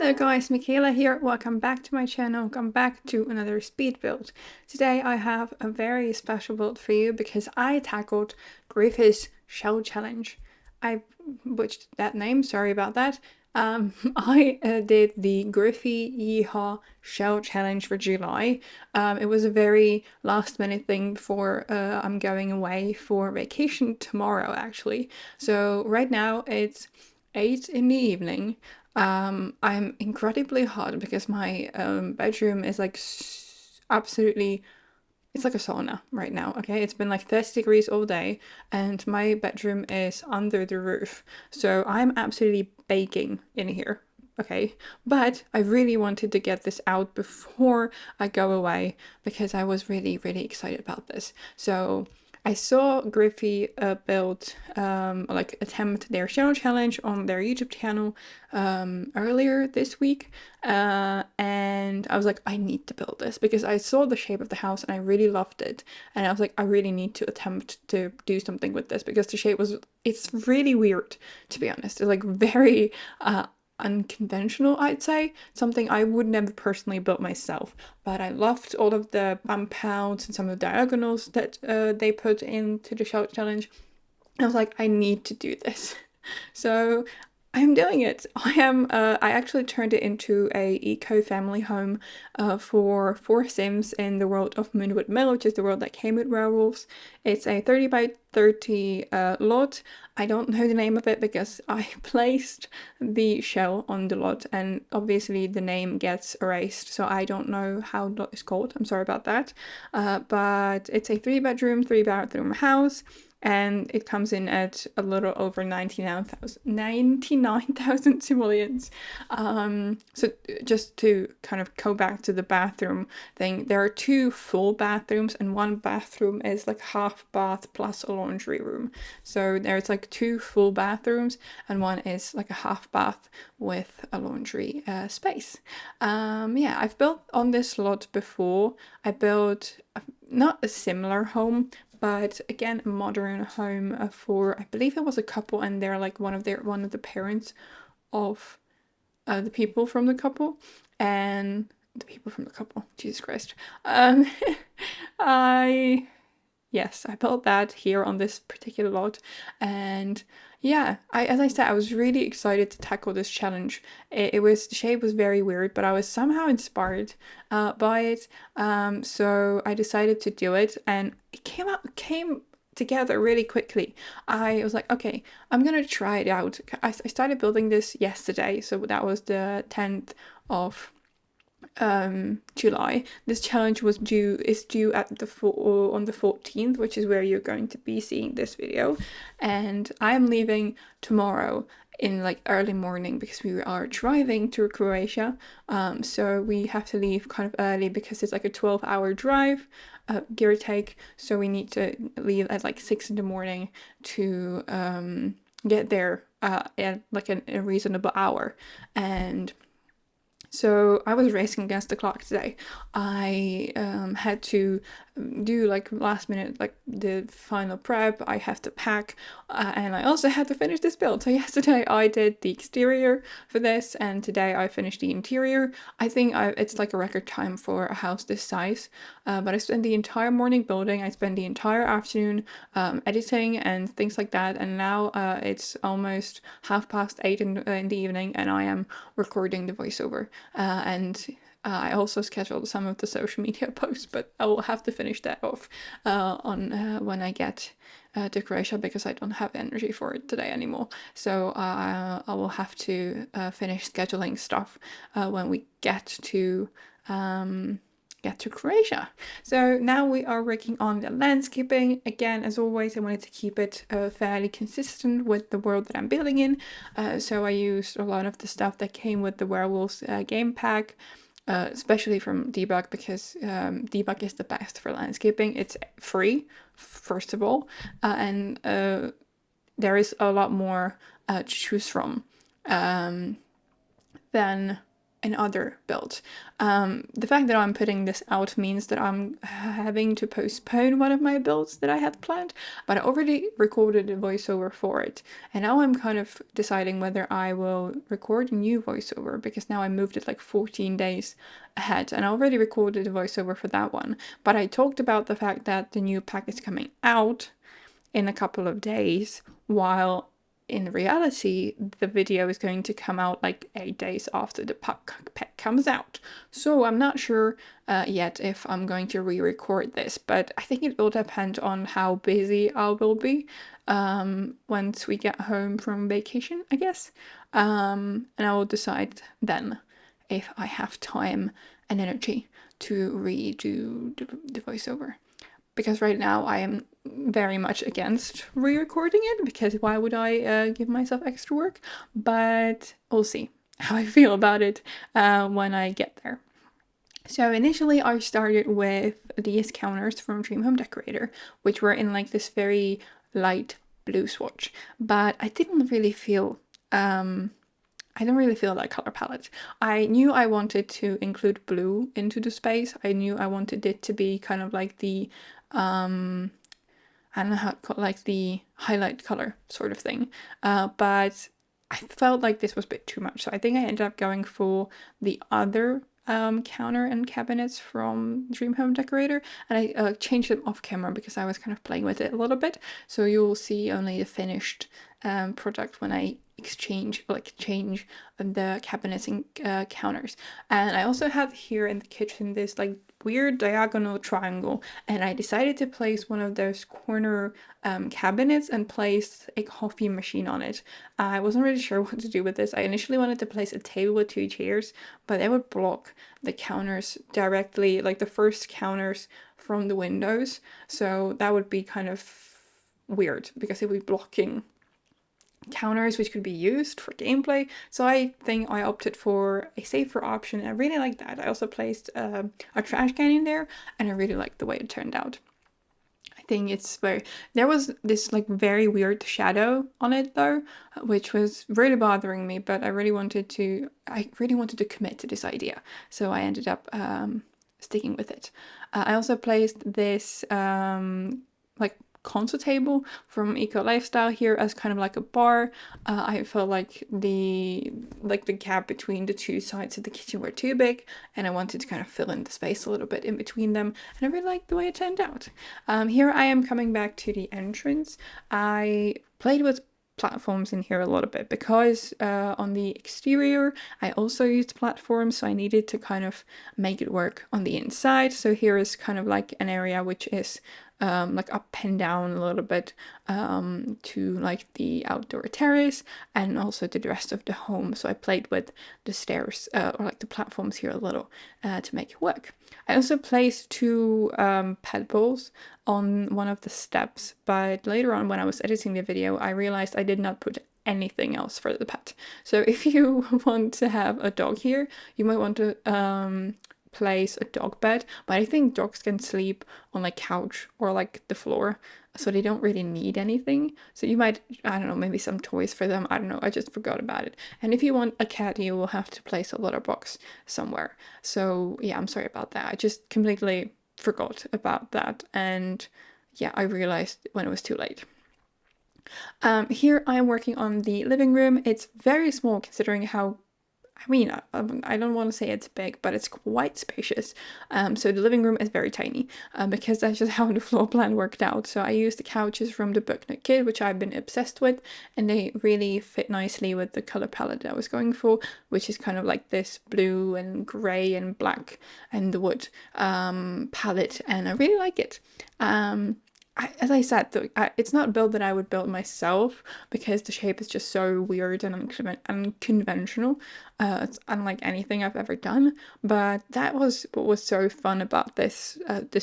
Hello guys, Michaela here. Welcome back to my channel. Welcome back to another speed build. Today I have a very special build for you because I tackled Griffith's Shell Challenge. I butchered that name, sorry about that. I did the Griffy Yeehaw Shell Challenge for July. It was a very last minute thing before I'm going away for vacation tomorrow actually. So right now it's 8 in the evening. I'm incredibly hot because my bedroom is like absolutely, it's like a sauna right now, okay? It's been like 30 degrees all day and my bedroom is under the roof. So I'm absolutely baking in here, okay? But I really wanted to get this out before I go away because I was really, really excited about this. So I saw Griffy build, attempt their channel challenge on their YouTube channel earlier this week, and I was like, I need to build this because I saw the shape of the house and I really loved it, and I was like, I really need to attempt to do something with this because the shape it's really weird, to be honest. It's like very unconventional, I'd say. Something I would never personally build myself, but I loved all of the bump outs and some of the diagonals that they put into the shell challenge. I was like, I need to do this. So I'm doing it. I actually turned it into a eco-family home for 4 Sims in the world of Moonwood Mill, which is the world that came with Werewolves. It's a 30 by 30 lot. I don't know the name of it because I placed the shell on the lot and obviously the name gets erased, so I don't know how the lot is called. I'm sorry about that. But it's a 3-bedroom, 3-bathroom house. And it comes in at a little over 99,000 simoleons. So just to kind of go back to the bathroom thing, there are 2 full bathrooms and 1 bathroom is like half bath plus a laundry room. So there's like 2 full bathrooms and 1 is like a half bath with a laundry space. Yeah, I've built on this lot before. I built not a similar home, but again a modern home for, I believe it was a couple, and they're like one of the parents of the people from the couple, and the people from the couple, Jesus Christ. Yes, I built that here on this particular lot, and yeah, as I said, I was really excited to tackle this challenge. The shape was very weird, but I was somehow inspired by it. So I decided to do it, and it came together really quickly. I was like, okay, I'm gonna try it out. I started building this yesterday, so that was the 10th of July. This challenge is due at on the 14th, which is where you're going to be seeing this video, and I'm leaving tomorrow in like early morning because we are driving to Croatia. So we have to leave kind of early because it's like a 12-hour drive, give or take. So we need to leave at like 6 in the morning to get there at like a reasonable hour. And so I was racing against the clock today. I had to do like last minute, like the final prep. I have to pack, and I also had to finish this build. So yesterday I did the exterior for this, and today I finished the interior. I think it's like a record time for a house this size. But I spent the entire morning building. I spent the entire afternoon editing and things like that. And now it's almost 8:30 in the evening, and I am recording the voiceover. I also scheduled some of the social media posts, but I will have to finish that off when I get to Croatia because I don't have energy for it today anymore. So I will have to finish scheduling stuff when we get to Croatia. So now we are working on the landscaping. Again, as always, I wanted to keep it fairly consistent with the world that I'm building in. So I used a lot of the stuff that came with the Werewolves game pack, especially from Debug, because Debug is the best for landscaping. It's free, first of all, and there is a lot more to choose from than in other builds. The fact that I'm putting this out means that I'm having to postpone one of my builds that I had planned, but I already recorded a voiceover for it. And now I'm kind of deciding whether I will record a new voiceover, because now I moved it like 14 days ahead, and I already recorded a voiceover for that one. But I talked about the fact that the new pack is coming out in a couple of days, while in reality the video is going to come out like 8 days after the pack comes out. So I'm not sure yet if I'm going to re-record this, but I think it will depend on how busy I will be once we get home from vacation, I guess. And I will decide then if I have time and energy to redo the voiceover. Because right now I am very much against re-recording it, because why would I give myself extra work? But we'll see how I feel about it when I get there. So initially I started with these counters from Dream Home Decorator, which were in like this very light blue swatch, but I didn't really feel that color palette. I knew I wanted to include blue into the space. I knew I wanted it to be kind of like the I don't know how to call it, like the highlight color sort of thing. But I felt like this was a bit too much. So I think I ended up going for the other counter and cabinets from Dream Home Decorator, and I changed them off camera because I was kind of playing with it a little bit. So you'll see only the finished product when I change the cabinets and counters. And I also have here in the kitchen this like weird diagonal triangle, and I decided to place one of those corner cabinets and place a coffee machine on it. I wasn't really sure what to do with this. I initially wanted to place a table with 2 chairs, but they would block the counters directly, like the first counters from the windows, so that would be kind of weird because it would be blocking counters which could be used for gameplay. So I think I opted for a safer option, and I really like that. I also placed a trash can in there, and I really liked the way it turned out. I think it's very, there was this like very weird shadow on it though, which was really bothering me, but I really wanted to commit to this idea, so I ended up sticking with it. I also placed this like console table from Eco Lifestyle here as kind of like a bar. I felt like the gap between the two sides of the kitchen were too big, and I wanted to kind of fill in the space a little bit in between them, and I really liked the way it turned out. Here I am coming back to the entrance. I played with platforms in here a little bit because on the exterior I also used platforms, so I needed to kind of make it work on the inside. So here is kind of like an area which is like up and down a little bit to like the outdoor terrace and also to the rest of the home. So I played with the stairs or like the platforms here a little to make it work. I also placed 2 pet bowls on one of the steps, but later on when I was editing the video I realized I did not put anything else for the pet. So if you want to have a dog here, you might want to place a dog bed, but I think dogs can sleep on like couch or like the floor, so they don't really need anything. So you might, I don't know, maybe some toys for them, I don't know, I just forgot about it. And if you want a cat, you will have to place a litter box somewhere. So yeah, I'm sorry about that, I just completely forgot about that, and yeah, I realized when it was too late. Here I am working on the living room. It's very small considering how, I mean, I don't want to say it's big, but it's quite spacious. So the living room is very tiny because that's just how the floor plan worked out. So I used the couches from the book Nook Kid, which I've been obsessed with, and they really fit nicely with the color palette that I was going for, which is kind of like this blue and gray and black and the wood palette, and I really like it. As I said, though, it's not a build that I would build myself because the shape is just so weird and unconventional. It's unlike anything I've ever done. But that was what was so fun about this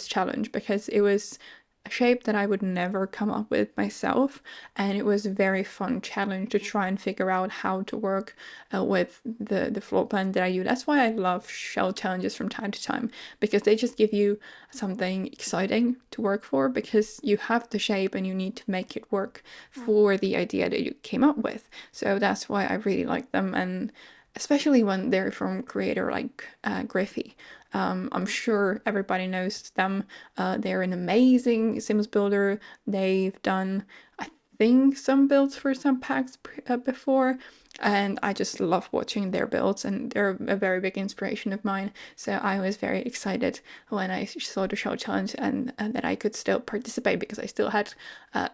challenge, because it was a shape that I would never come up with myself, and it was a very fun challenge to try and figure out how to work with the floor plan that I use. That's why I love shell challenges from time to time, because they just give you something exciting to work for, because you have the shape and you need to make it work for the idea that you came up with. So that's why I really like them, and especially when they're from creator like Griffy. I'm sure everybody knows them. They're an amazing Sims builder. They've done, I think, some builds for some packs before, and I just love watching their builds, and they're a very big inspiration of mine. So I was very excited when I saw the show challenge and that I could still participate, because I still had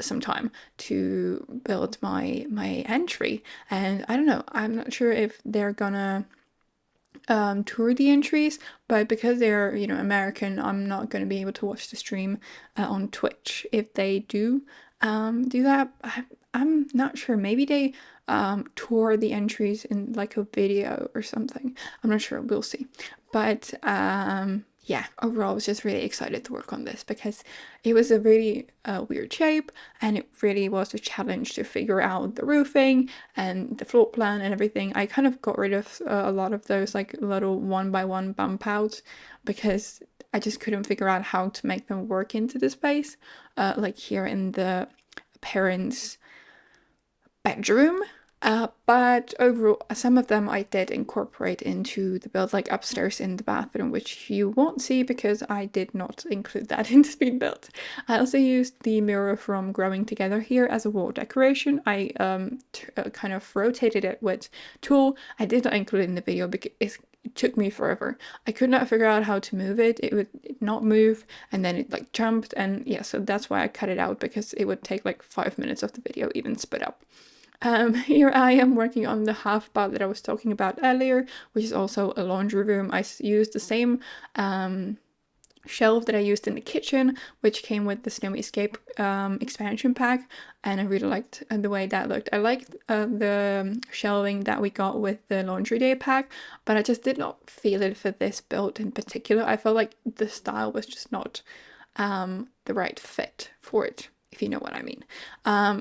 some time to build my entry. And I don't know, I'm not sure if they're gonna tour the entries, but because they're, you know, American, I'm not going to be able to watch the stream on Twitch. If they do that, I'm not sure. Maybe they tour the entries in like a video or something. I'm not sure. We'll see. But yeah, overall, I was just really excited to work on this because it was a really weird shape, and it really was a challenge to figure out the roofing and the floor plan and everything. I kind of got rid of a lot of those like little one by one bump outs because I just couldn't figure out how to make them work into the space. Like here in the parents' bedroom. But overall, some of them I did incorporate into the build, like upstairs in the bathroom, which you won't see because I did not include that in the speed build. I also used the mirror from Growing Together here as a wall decoration. I kind of rotated it with tool. I did not include it in the video because it took me forever. I could not figure out how to move it. It would not move, and then it like jumped, and yeah, so that's why I cut it out, because it would take like 5 minutes of the video even split up. Here I am working on the half bath that I was talking about earlier, which is also a laundry room. I used the same shelf that I used in the kitchen, which came with the Snowy Escape expansion pack, and I really liked the way that looked. I liked the shelving that we got with the laundry day pack, but I just did not feel it for this build in particular. I felt like the style was just not the right fit for it, if you know what I mean.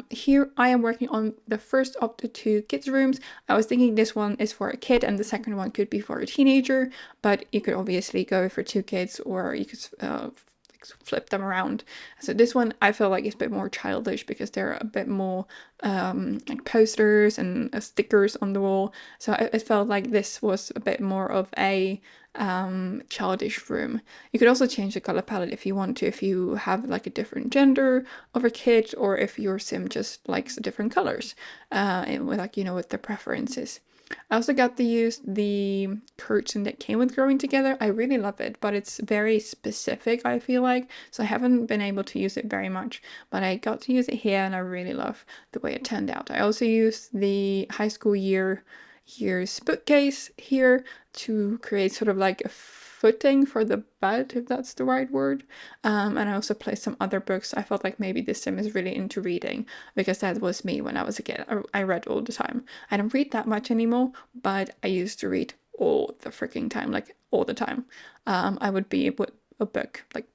Here I am working on the first of the two kids' rooms. I was thinking this one is for a kid and the second one could be for a teenager, but you could obviously go for two kids, or you could flip them around. So this one I feel like is a bit more childish because there are a bit more like posters and stickers on the wall. So it felt like this was a bit more of a childish room. You could also change the color palette if you want to, if you have like a different gender of a kid, or if your sim just likes different colors, with like, you know, with their preferences. I also got to use the curtain that came with Growing Together. I really love it, but it's very specific, I feel like, so I haven't been able to use it very much, but I got to use it here and I really love the way it turned out. I also used the high school year's bookcase here to create sort of like a footing for the bed, if that's the right word. And I also placed some other books. I felt like maybe this sim is really into reading, because that was me when I was a kid. I read all the time. I don't read that much anymore, but I used to read all the freaking time, like all the time. I would be with a book like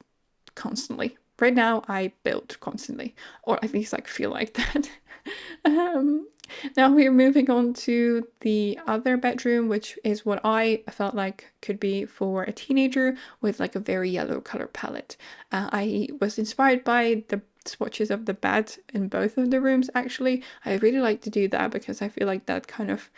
constantly. Right now I build constantly, or at least like feel like that. Now we're moving on to the other bedroom, which is what I felt like could be for a teenager with like a very yellow color palette. I was inspired by the swatches of the bed in both of the rooms, actually. I really like to do that because I feel like that kind of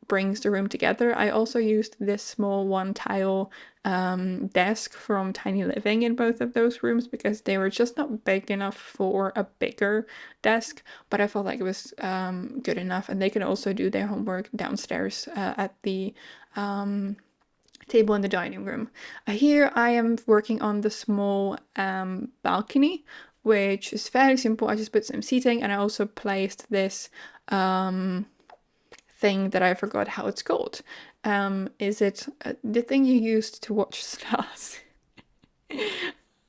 brings the room together. I also used this small one tile desk from Tiny Living in both of those rooms because they were just not big enough for a bigger desk, but I felt like it was good enough, and they can also do their homework downstairs at the table in the dining room. Here I am working on the small balcony, which is fairly simple. I just put some seating, and I also placed this thing that I forgot how it's called. Is it the thing you used to watch stars?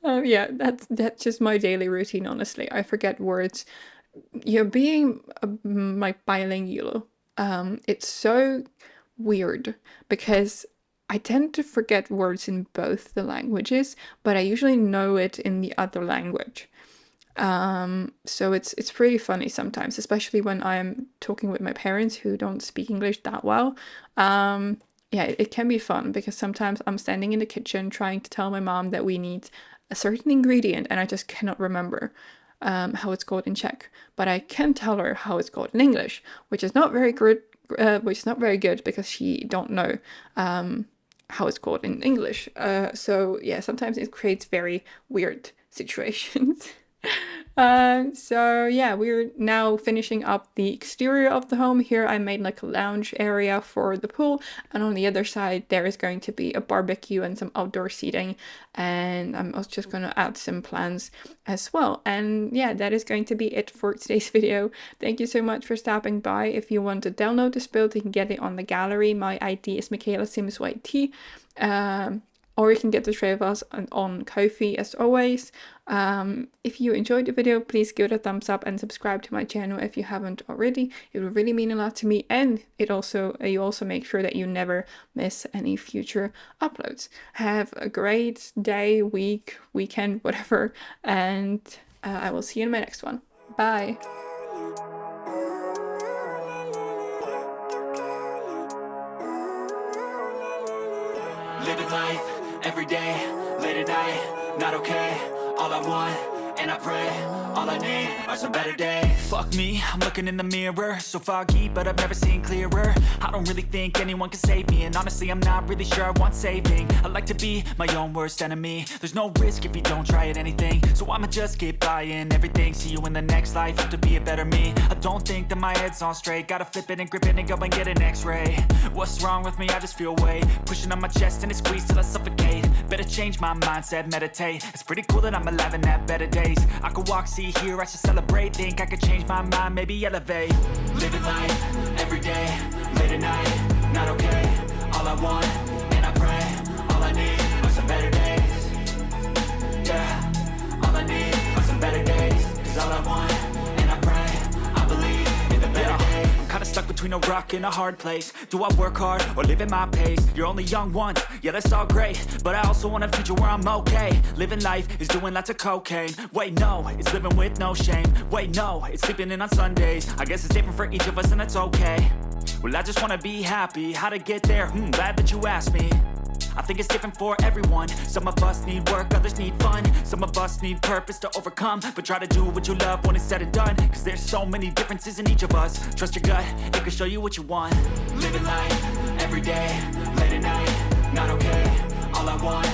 Yeah, that's just my daily routine, honestly. I forget words. You're being like bilingual. It's so weird because I tend to forget words in both the languages, but I usually know it in the other language. So it's pretty funny sometimes, especially when I'm talking with my parents who don't speak English that well. Yeah, it can be fun because sometimes I'm standing in the kitchen trying to tell my mom that we need a certain ingredient and I just cannot remember how it's called in Czech, but I can tell her how it's called in English, which is not very which is not very good because she don't know how it's called in English. So yeah, sometimes it creates very weird situations. So yeah, we're now finishing up the exterior of the home. Here I made like a lounge area for the pool, and on the other side there is going to be a barbecue and some outdoor seating, and I'm also just going to add some plants as well. And yeah, that is going to be it for today's video. Thank you so much for stopping by. If you want to download this build, you can get it on the gallery. My ID is michaelasimsyt. Or you can get the tray of us on Ko-fi as always. If you enjoyed the video, please give it a thumbs up and subscribe to my channel if you haven't already. It would really mean a lot to me, and you also make sure that you never miss any future uploads. Have a great day, week, weekend, whatever, and I will see you in my next one. Bye! Living life, every day, late at night, not okay. All I want, and I pray, all I need are some better days. Fuck me, I'm looking in the mirror, so foggy, but I've never seen clearer. I don't really think anyone can save me, and honestly I'm not really sure I want saving. I like to be my own worst enemy. There's no risk if you don't try at anything, so I'ma just keep buying everything. See you in the next life, have to be a better me. I don't think that my head's on straight, gotta flip it and grip it and go and get an x-ray. What's wrong with me? I just feel weight pushing on my chest and it squeezes till I suffocate. Better change my mindset, meditate. It's pretty cool that I'm alive and have better days. I could walk, see, hear, I should celebrate. Think I could change my mind, maybe elevate. Living life, every day, late at night, not okay. All I want, and I pray, all I need are some better days. Yeah, all I need are some better days. Cause all I want, and I pray, I believe in the better days. Kinda stuck between a rock and a hard place. Do I work hard or live at my pace? You're only young once, yeah that's all great, but I also want a future where I'm okay. Living life is doing lots of cocaine. Wait no, it's living with no shame. Wait no, it's sleeping in on Sundays. I guess it's different for each of us and that's okay. Well I just wanna be happy. How to get there? Glad that you asked me. I think it's different for everyone. Some of us need work, others need fun. Some of us need purpose to overcome. But try to do what you love when it's said and done. Cause there's so many differences in each of us. Trust your gut, it can show you what you want. Living life, every day, late at night, not okay. All I want,